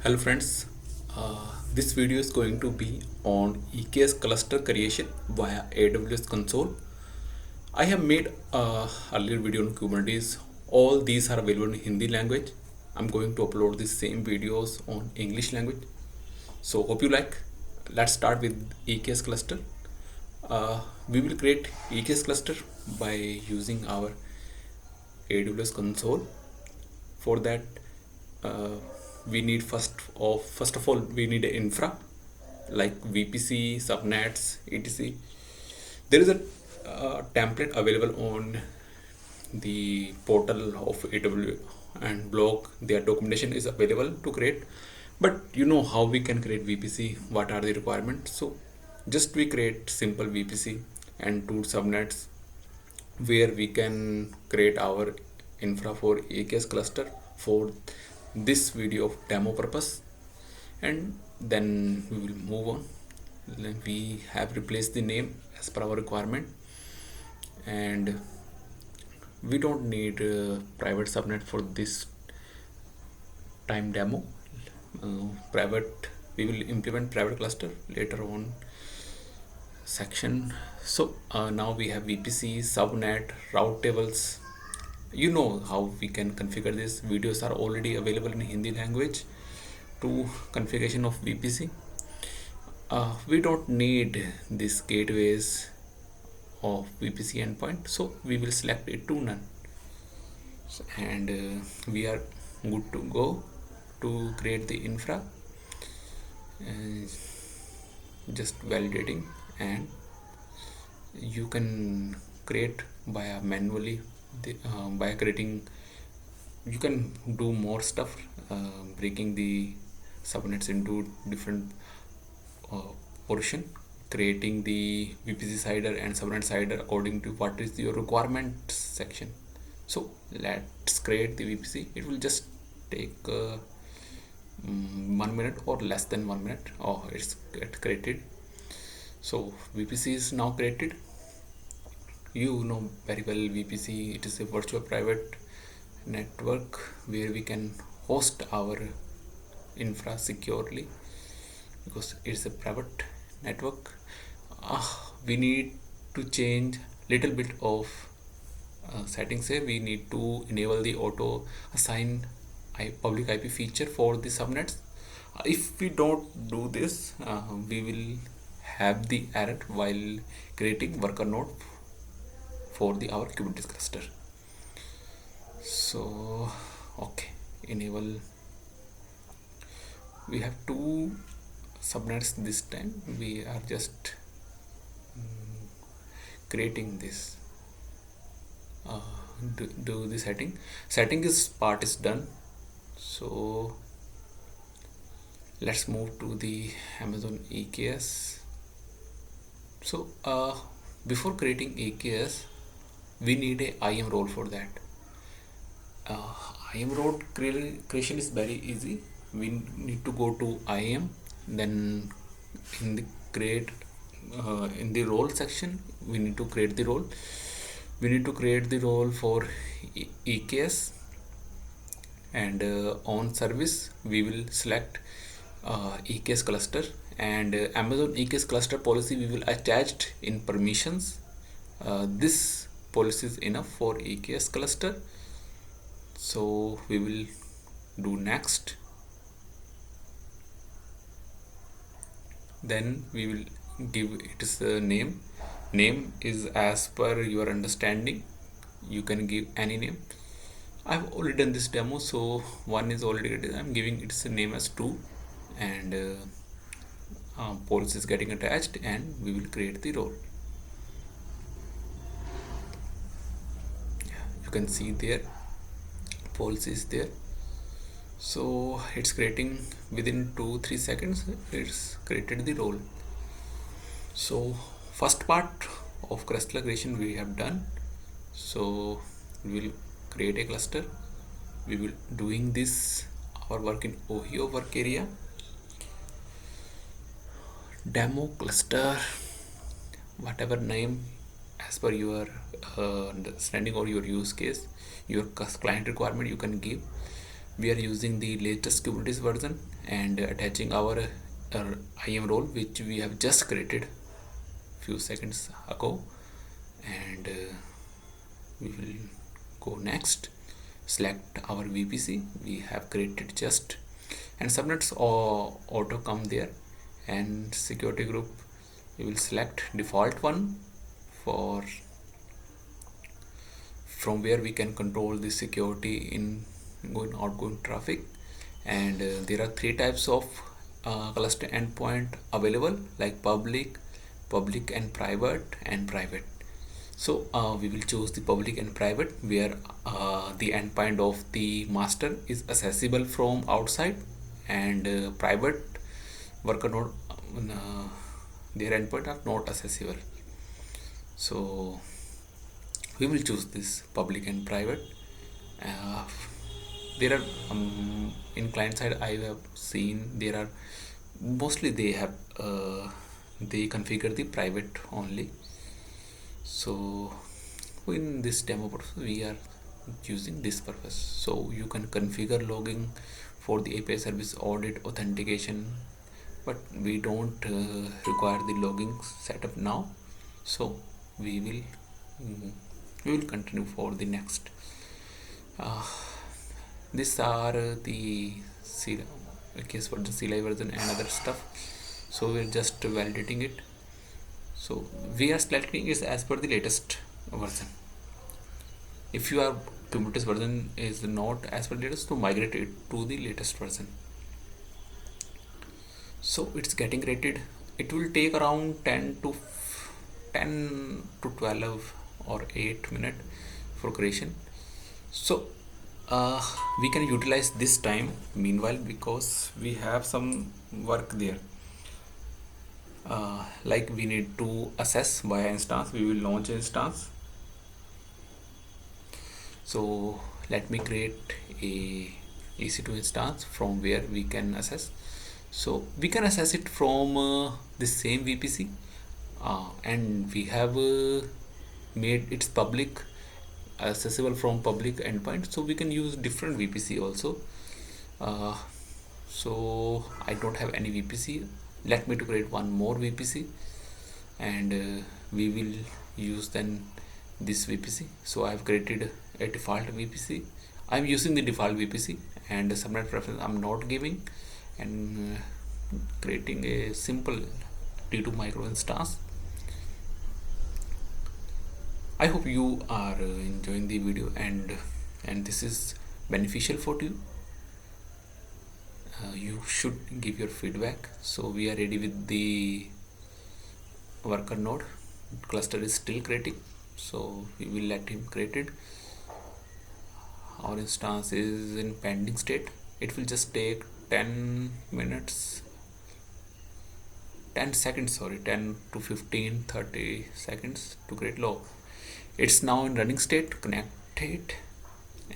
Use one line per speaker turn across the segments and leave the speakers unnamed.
Hello friends, this video is going to be on EKS cluster creation via AWS console. I have made a earlier video on Kubernetes. All these are available in Hindi language. I'm going to upload the same videos on English language. So hope you like. Let's start with EKS cluster. We will create EKS cluster by using our AWS console. For that, we need first of all we need an infra like VPC, subnets, etc. There is a template available on the portal of AWS and blog. Their documentation is available to create, but you know how we can create VPC, what are the requirements. So just we create simple VPC and two subnets where we can create our infra for EKS cluster for this video of demo purpose, and then we will move on. Then we have replaced the name as per our requirement, and we don't need private subnet for this time demo. Private, we will implement private cluster later on section. So now we have VPC, subnet, route tables. You know how we can configure this. Videos are already available in Hindi language to configuration of VPC. We don't need these gateways of VPC endpoint, so we will select it to none, and we are good to go to create the infra. Just validating, and you can create via manually by creating. You can do more stuff, breaking the subnets into different portion, creating the VPC cider and subnet cider according to what is your requirement section. So let's create the VPC. It will just take 1 minute or less than 1 minute. Oh, it's created. So VPC is now created. You know very well VPC, it is a virtual private network where we can host our infra securely because it's a private network. We need to change little bit of settings here. We need to enable the auto assign public IP feature for the subnets. If we don't do this, we will have the error while creating worker node for our Kubernetes cluster. So okay, enable. We have two subnets this time. We are just creating this. Do the setting is part is done. So let's move to the Amazon EKS. So before creating EKS, we need a IAM role for that. IAM role creation is very easy. We need to go to IAM, then in the create in the role section we need to create the role. We need to create the role for EKS, and on service we will select EKS cluster, and Amazon EKS cluster policy we will attached in permissions. This policy is enough for EKS cluster, so we will do next. Then we will give it is a name. Name is as per your understanding. You can give any name. I've already done this demo, so one is already ready. I'm giving its a name as 2, and policy is getting attached, and we will create the role. You can see there policy is there. So it's creating within 2-3 seconds. It's created the role. So first part of cluster creation we have done. So we will create a cluster. We will doing this our work in Ohio work area. Demo cluster, whatever name as per your understanding or your use case, your client requirement you can give. we are using the latest Kubernetes version and attaching our IAM role, which we have just created few seconds ago, and we will go next. Select our VPC we have created just, and subnets auto come there, and security group we will select default one for from where we can control the security in outgoing traffic. And there are three types of cluster endpoint available, like public and private. So we will choose the public and private, where the endpoint of the master is accessible from outside, and private worker node their endpoint are not accessible. So we will choose this public and private. There are in client side I have seen there are mostly they have they configure the private only. So in this demo purpose we are using this purpose. So you can configure logging for the API service audit authentication, but we don't require the logging setup now. So we will continue for the next. These are the case for the CLI version and other stuff. So we're just validating it. So we are selecting is as per the latest version. If your Kubernetes version is not as per latest, to migrate it to the latest version. So it's getting rated. It will take around 10 to 12 or 8 minutes for creation. So we can utilize this time meanwhile, because we have some work there. Like we need to assess via instance. We will launch instance. So let me create a EC2 instance from where we can assess. So we can assess it from the same VPC, and we have made its public accessible from public endpoint. So we can use different VPC also. So I don't have any VPC. Let me to create one more VPC, and we will use then this VPC. So I have created a default VPC. I'm using the default VPC, and the subnet preference I'm not giving, and creating a simple T2 micro instance. I hope you are enjoying the video, and this is beneficial for you. You should give your feedback. So we are ready with the worker node. Cluster is still creating, so we will let him create it. Our instance is in pending state. It will just take 10 to 30 seconds to create log. It's now in running state. Connect it,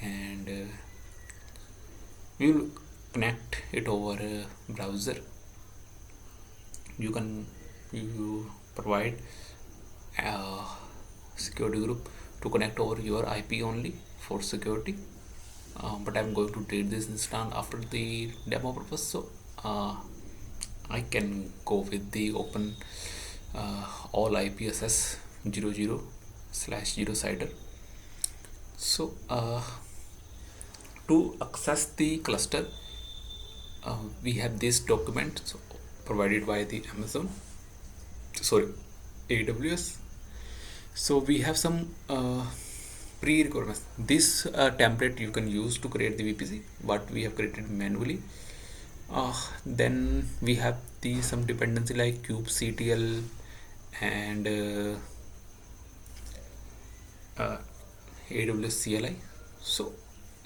and we will connect it over a browser. You provide a security group to connect over your IP only for security, but I'm going to delete this instance after the demo purpose. So I can go with the open all IPSS 00/0 So to access the cluster, we have this document provided by the AWS. So we have some pre-requirements. This template you can use to create the VPC, but we have created manually. Then we have some dependency like kubectl and AWS CLI. So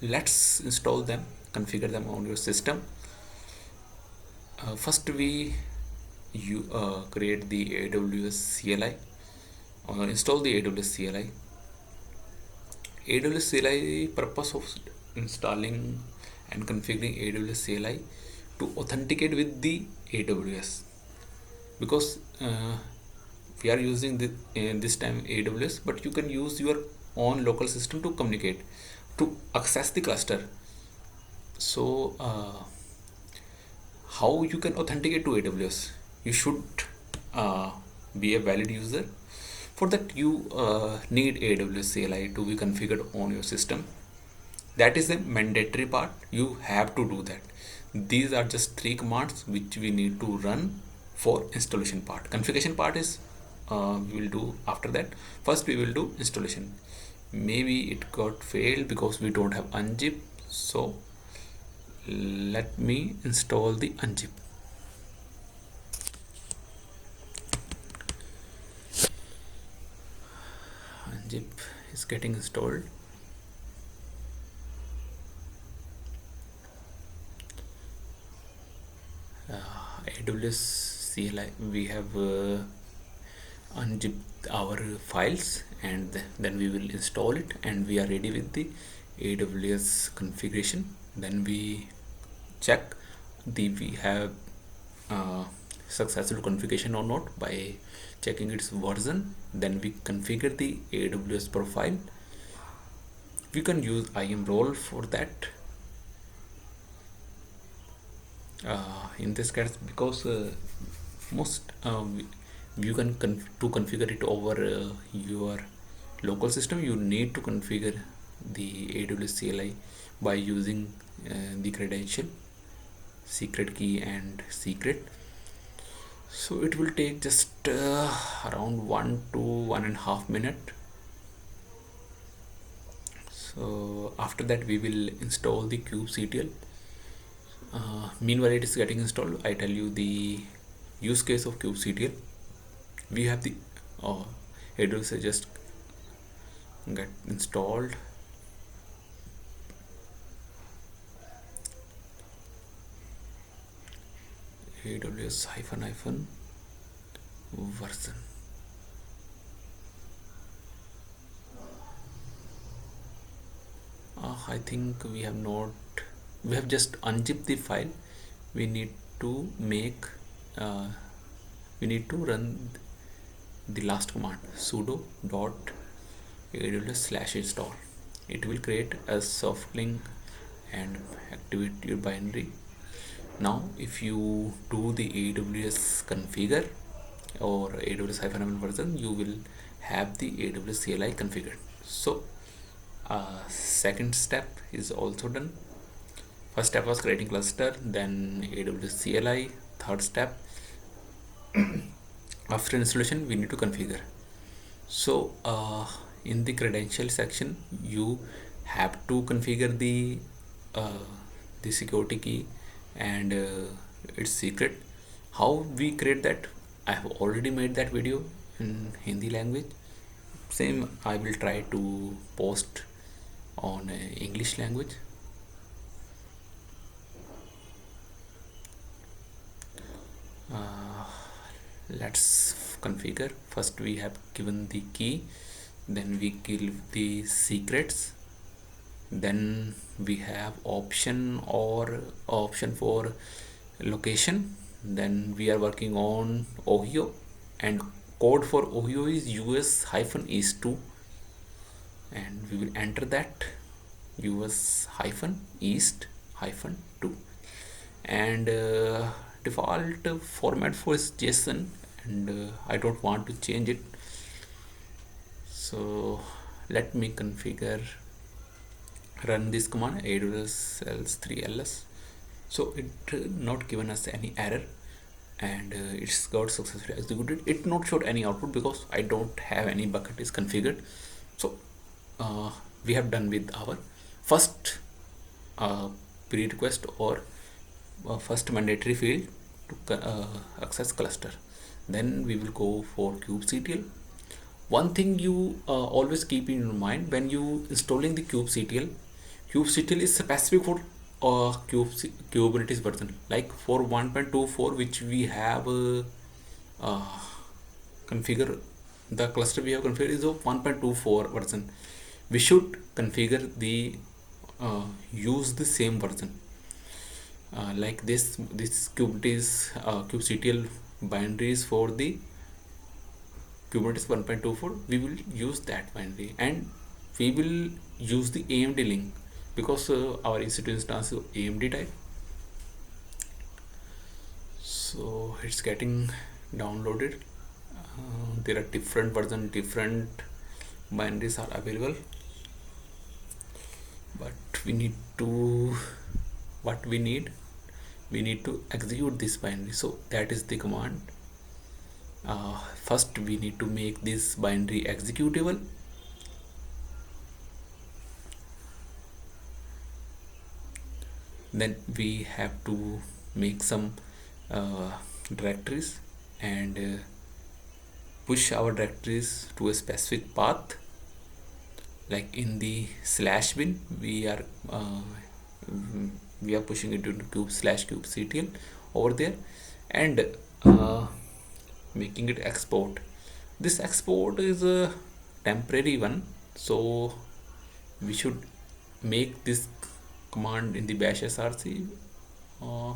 let's install them, configure them on your system. First we create the AWS CLI, install the AWS CLI. AWS CLI purpose of installing and configuring AWS CLI to authenticate with the AWS, because we are using this time AWS, but you can use your own local system to communicate, to access the cluster. So how you can authenticate to AWS? You should uh, be a valid user. For that, you need AWS CLI to be configured on your system. That is the mandatory part. You have to do that. These are just three commands which we need to run for installation part. Configuration part is we will do after that. First we will do installation. Maybe it got failed because we don't have unzip. So let me install the unzip. Unzip is getting installed. AWS CLI, we have unzipped our files, and then we will install it, and we are ready with the AWS configuration. Then we check we have successful configuration or not by checking its version. Then we configure the AWS profile. We can use IAM role for that. In this case, because most you can to configure it over your local system, you need to configure the AWS CLI by using the credential, secret key and secret. So it will take just around 1 to 1.5 minutes. So after that we will install the kubectl. Meanwhile it is getting installed, I tell you the use case of kubectl. We have the AWS just get installed. AWS -- version. I think we have just unzipped the file. We need to make we need to run the last command, sudo dot aws/install. It will create a soft link and activate your binary. Now if you do the AWS configure or AWS -1 version, you will have the AWS CLI configured. So second step is also done. First step was creating cluster, then AWS CLI. Third step, after installation we need to configure. So in the credential section you have to configure the security key and its secret. How we create that, I have already made that video in Hindi language. Same I will try to post on English language. Let's configure. First we have given the key, then we give the secrets, then we have option for location. Then we are working on Ohio, and code for Ohio is US-east2, and we will enter that US-east-2, and default format for is JSON, and I don't want to change it. So let me configure, run this command aws ls3ls. So it not given us any error, and it's got successfully executed. It not showed any output because I don't have any bucket is configured. So we have done with our first prerequisite or first mandatory field to access cluster. Then we will go for kubectl. One thing you always keep in your mind when you installing the kubectl is specific for Kubernetes version. Like for 1.24, which we have configure, the cluster we have configured is of 1.24 version. We should configure the use the same version. Like this Kubernetes kubectl binaries for the Kubernetes 1.24, we will use that binary, and we will use the AMD link because our EC2 instance is AMD type. So it's getting downloaded. There are different versions, different binaries are available, but we need to execute this binary. So that is the command. First we need to make this binary executable. Then we have to make some directories and push our directories to a specific path. Like in the /bin, we are pushing it into kubectl over there, and making it export. This export is a temporary one, so we should make this command in the bash src.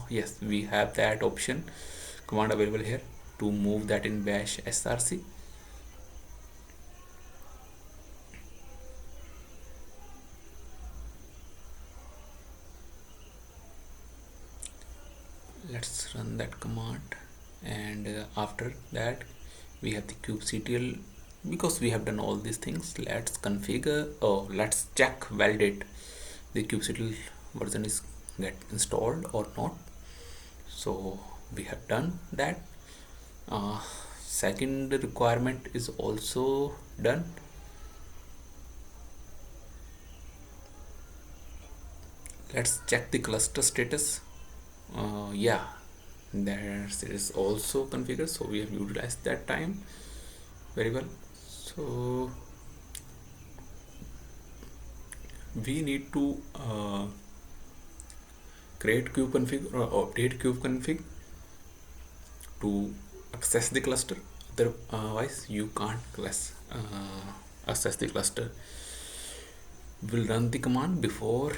Yes, we have that option command available here to move that in bash src. Let's run that command, and after that we have the kubectl. Because we have done all these things, let's configure, let's check, validate the kubectl version is get installed or not. So we have done that. Second requirement is also done. Let's check the cluster status. Yeah, that is also configured, so we have utilized that time very well. So we need to create kubeconfig or update kubeconfig to access the cluster. Otherwise you can't access the cluster. We'll run the command. Before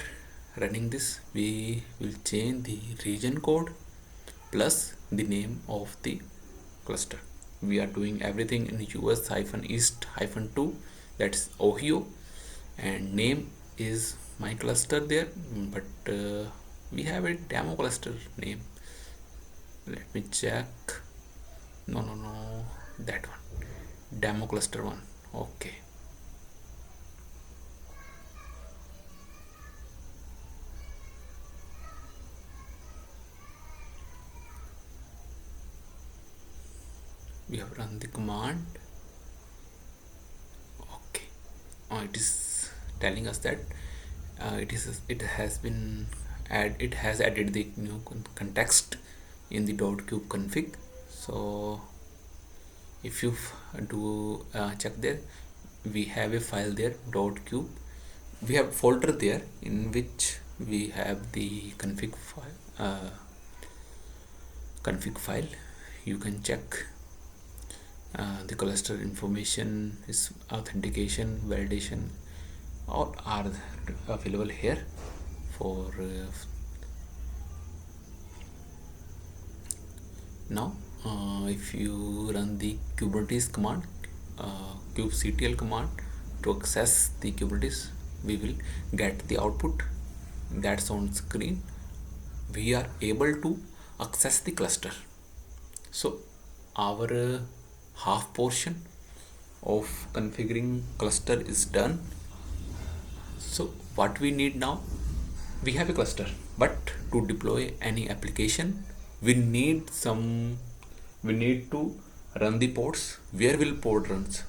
running this, we will change the region code plus the name of the cluster. We are doing everything in US-East-2, that's Ohio, and name is my cluster there, but we have a demo cluster name. Let me check. No, that one, demo cluster 1. Okay, we have run the command. Okay, it is telling us that it has added the new context in the .kubeconfig. So if you do check there, we have a file there, .kube. We have a folder there in which we have the config file. You can check. The cluster information is authentication, validation, all are available here for now. If you run the kubernetes command, kubectl command, to access the kubernetes, we will get the output that's on screen. We are able to access the cluster. So our half portion of configuring cluster is done. So what we need now, we have a cluster, but to deploy any application we need to run the pods. Where will pod runs?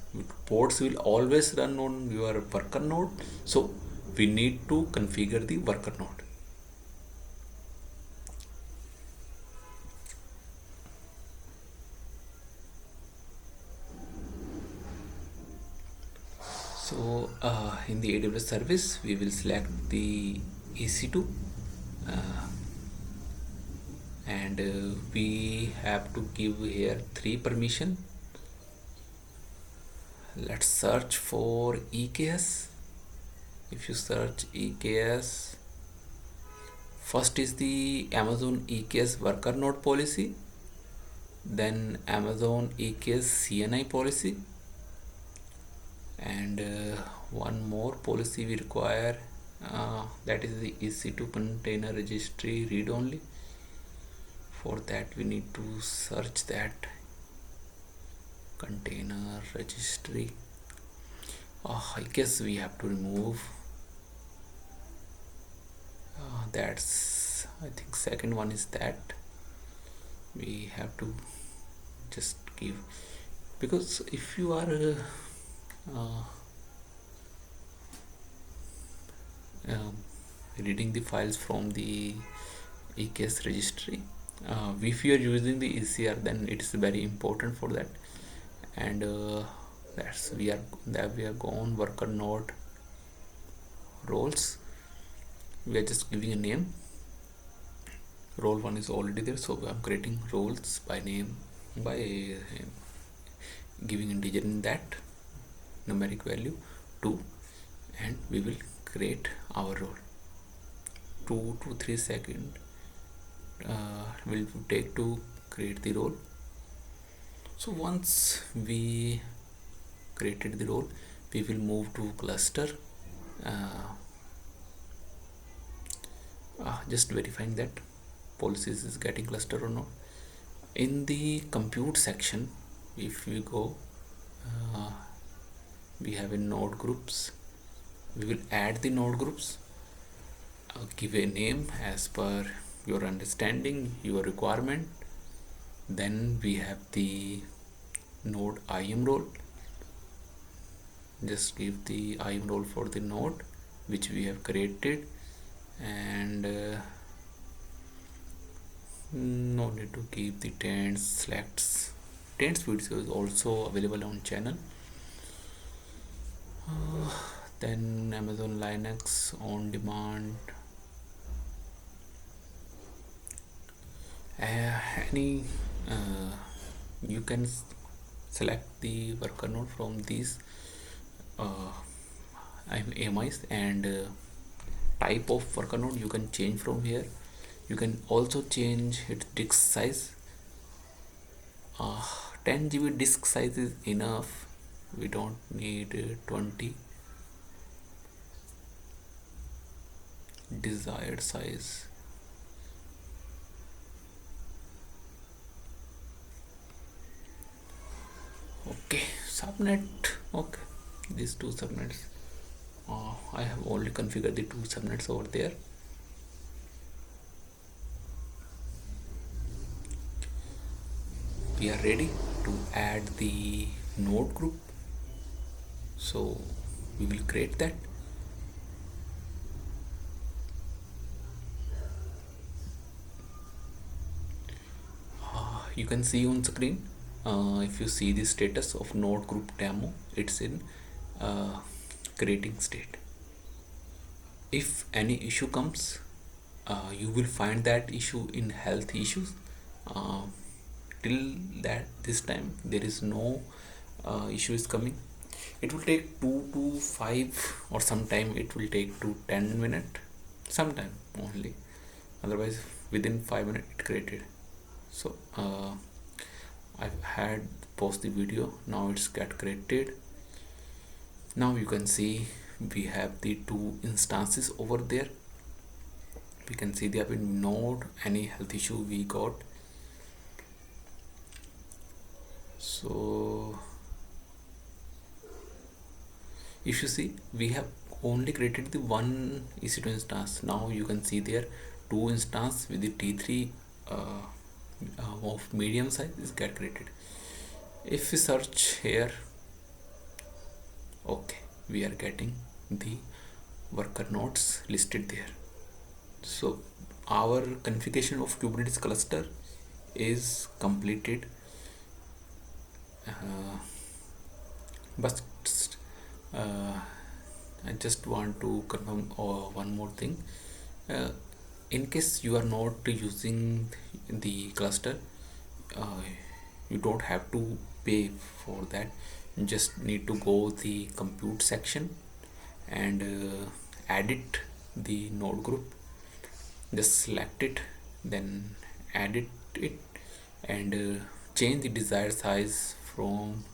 Pods will always run on your worker node, so we need to configure the worker node. So in the AWS service, we will select the EC2 and we have to give here 3 permission. Let's search for EKS. If you search EKS, first is the Amazon EKS worker node policy, then Amazon EKS CNI policy, and one more policy we require that is the EC2 container registry read only. For that we need to search that container registry. I guess we have to remove that's, I think second one is that we have to just give, because if you are reading the files from the EKS registry, if you are using the ECR, then it is very important for that. And we are gone worker node roles. We are just giving a name. Role 1 is already there, so I'm creating roles by name by giving integer in that numeric value 2, and we will create our role. 2 to 3 seconds will take to create the role. So once we created the role, we will move to cluster, just verifying that policies is getting cluster or not. In the compute section, if we go, we have a node groups. We will add the node groups, give a name as per your understanding, your requirement. Then we have the node IAM role. Just give the IAM role for the node which we have created, and no need to give the tents selects. Tents video is also available on channel. Then Amazon Linux on demand, any you can select the worker node from these AMIs, and type of worker node you can change from here. You can also change its disk size. 10 GB disk size is enough. We don't need 20. Desired size. Okay, subnet. Okay, these two subnets. I have already configured the two subnets over there. We are ready to add the node group, so we will create that. You can see on screen, if you see the status of node group demo, it's in creating state. If any issue comes, you will find that issue in health issues. Till that this time there is no issue is coming. It will take 2 to 5, or sometime it will take to 10 minutes, sometime only. Otherwise within 5 minutes it created. So I've had post the video. Now it's get created. Now you can see we have the two instances over there. We can see the node, any health issue we got. So if you see, we have only created the one EC2 instance. Now you can see there two instances with the T3 of medium size is get created. If we search here, okay, we are getting the worker nodes listed there. So our configuration of Kubernetes cluster is completed. But I just want to confirm one more thing. In case you are not using the cluster, you don't have to pay for that. You just need to go the compute section and edit the node group. Just select it, then edit it, and change the desired size from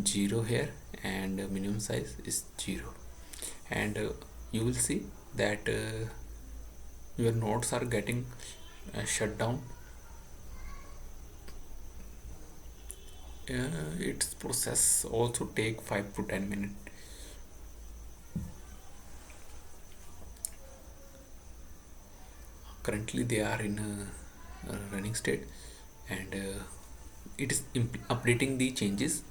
0 here, and minimum size is 0, and you will see that your nodes are getting shut down. Its process also take 5 to 10 minutes. Currently they are in a running state, and it is updating the changes,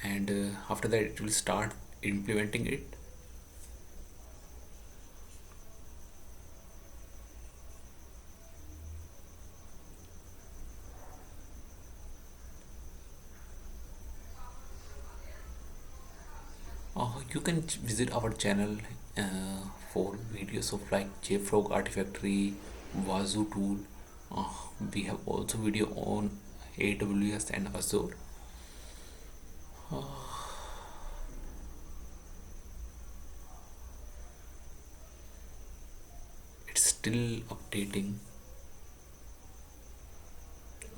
and after that it will start implementing it. You can visit our channel for videos of like JFrog Artifactory, Wazuh tool. Uh, we have also video on AWS and Azure. It's still updating.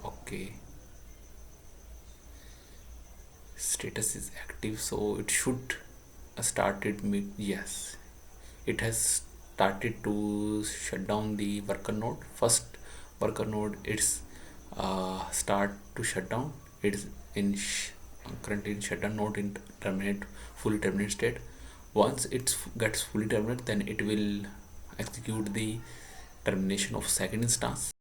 Okay, status is active, so it should started me. Yes, it has started to shut down the worker node. First worker node, it's start to shut down. It's in currently in shutdown node, in terminate, fully terminate state. Once it gets fully terminated, then it will execute the termination of second instance.